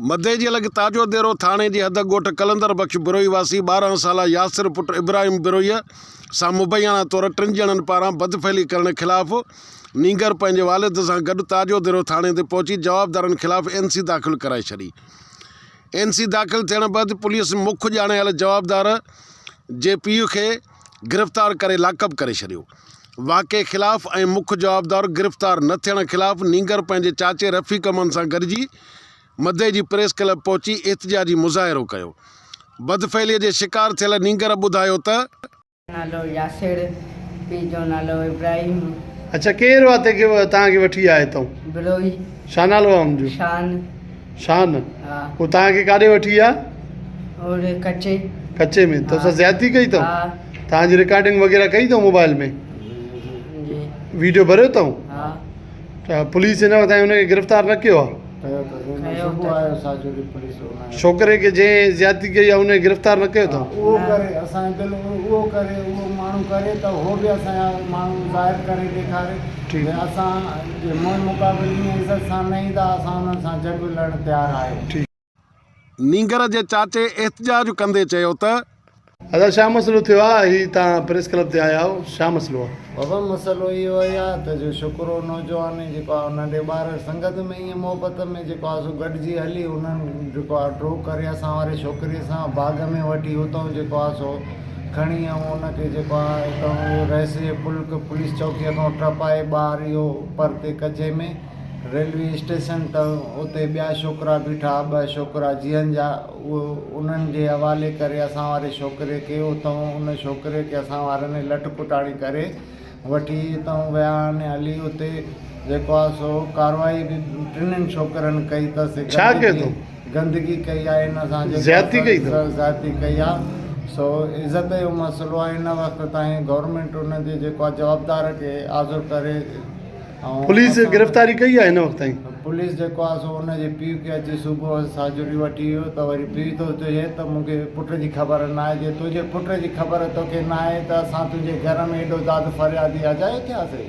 मध्य जी लॻ ताजो देरो थाणे जी हद ॻोठ कलंदर बख्श बिरोई वासी 12 साला यासिर पुट इब्राहिम बिरोईअ सां मुबैयाना तौर 3 ॼणनि पारां बदफ़ैली करण ख़िलाफ़ नींगर पंहिंजे वालिद सां गॾु ताजो देरो थाणे ते पहुची जवाबदारनि ख़िलाफ़ NC दाख़िल कराए छॾी। NC दाख़िल थियण बैदि पुलिस मुख ॼाणायल जवाबदार जे पीउ खे गिरफ़्तार करे लाकअप करे छॾियो। वाक़े ख़िलाफ़ ऐं मुख्य जवाबदार गिरफ़्तार न थियण ख़िलाफ़ नींगर पंहिंजे चाचे रफ़ीक अमन सां गॾिजी मध्य जी प्रेस क्लब पहुची एहतिजाजी मुज़ाहिरो कयो। बदफ़ैलीअ जे शिकार थियल नींगर ॿुधायो त नालो यासिर, पीउ जो नालो इब्राहिम। अच्छा, केरु आहे तव्हांखे वठी आए अथऊं? बिरोई। छा नालो आहे हुनजो? शान। हाँ। पोइ तव्हांखे काॾे वठी आहे? और कच्चे में। तोसां ज़्यादती कई अथऊं? तव्हांजी रिकॉर्डिंग वग़ैरह कई अथऊं मोबाइल में? वीडियो भरियो अथऊं? हाँ। पुलिस हिन वक़्तु हुनखे गिरफ़्तार न कयो आहे? छोकिरे खे जंहिं ज़्यादती कई आहे हुनखे गिरफ़्तार न कयो अथऊं? उहो करे असांजे दिलि उहो करे उहो माण्हू करे त उहो बि असांजा माण्हू ज़ाहिर करे ॾेखारे असां जे मुक़ाबिले में इज़त सां न ईंदा असां हुननि सां जंग लड़ण तयारु आहियूं। नींगर जे चाचे एहतिजाज कंदे चयो त दादा छा मसइलो थियो आहे? हीउ तव्हां प्रेस क्लब ते आया आहियो, छा मसइलो आहे? बाबा मसइलो इहो आहे त जो छोकिरो नौजवान जेको आहे नंढे ॿार संगत में ईअं मोहबत में जेको आहे सो गॾिजी हली उन्हनि जेको आहे ड्रो करे असां वारे छोकिरे सां बाग़ में वठी हुतां जेको आहे सो खणी ऐं उनखे जेको आहे हितां रहस्य पुलिस चौकीअ खां टपाए ॿाहिरि इहो परते कचे में रेलवे स्टेशन त उते ॿिया छोकिरा बीठा 2 छोकिरा जीअनि जा उन्हनि जे हवाले करे असां वारे छोकिरे खे उतां उन छोकिरे खे असां वारनि लट पुटाणी करे वठी हितां विया आहिनि हली उते जेको आहे सो कार्रवाई बि 3 छोकिरनि कई अथसि। गंदगी कई आहे हिन सां ज़्यादती कई आहे। सो इज़त जो मसइलो आहे। हिन वक़्तु ताईं गवर्नमेंट उन जे जेको आहे जवाबदार खे हाज़िर करे पुलिस गिरफ़्तारी कई आहे हिन वक़्तु ताईं? पुलिस जेको आहे सो हुनजे पीउ खे अची सुबुह साजुरी वठी वियो त वरी पीउ थो चए त मूंखे पुट जी ख़बर न आहे। जे तुंहिंजे पुट जी ख़बर तोखे न आहे त असां तुंहिंजे घर में एॾो दाद फरियादी अजायो थियासीं।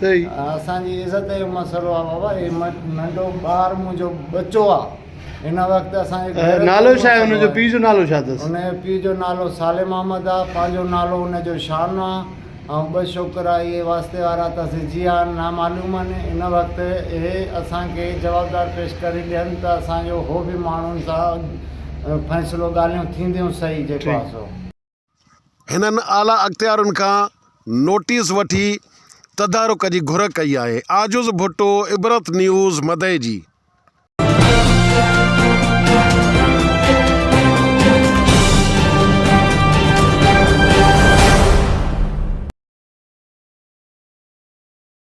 सही। असांजी इज़त जो मसइलो आहे बाबा। हे नंढो ॿारु मुंहिंजो बचो आहे। हिन वक़्तु असांजे नालो छा आहे हुनजो? पीउ जो नालो छा अथसि? हुनजे पीउ जो नालो सालिम अहमद आहे। पंहिंजो नालो हुनजो शान आहे ऐं 2 छोकिरा इहे वास्ते वारा अथसि जियान नामालूम आहिनि। हिन वक़्तु इहे असांखे जवाबदार पेश करे ॾियनि त असांजो हो बि माण्हुनि सां फ़ैसिलो ॻाल्हियूं थींदियूं सही जेको आहे सो। हिननि आला अख़्तियारुनि खां नोटिस वठी तदारुक जी घुर कई आहे। आजुज़ भुट्टो, इबरत न्यूज़, मदई जी।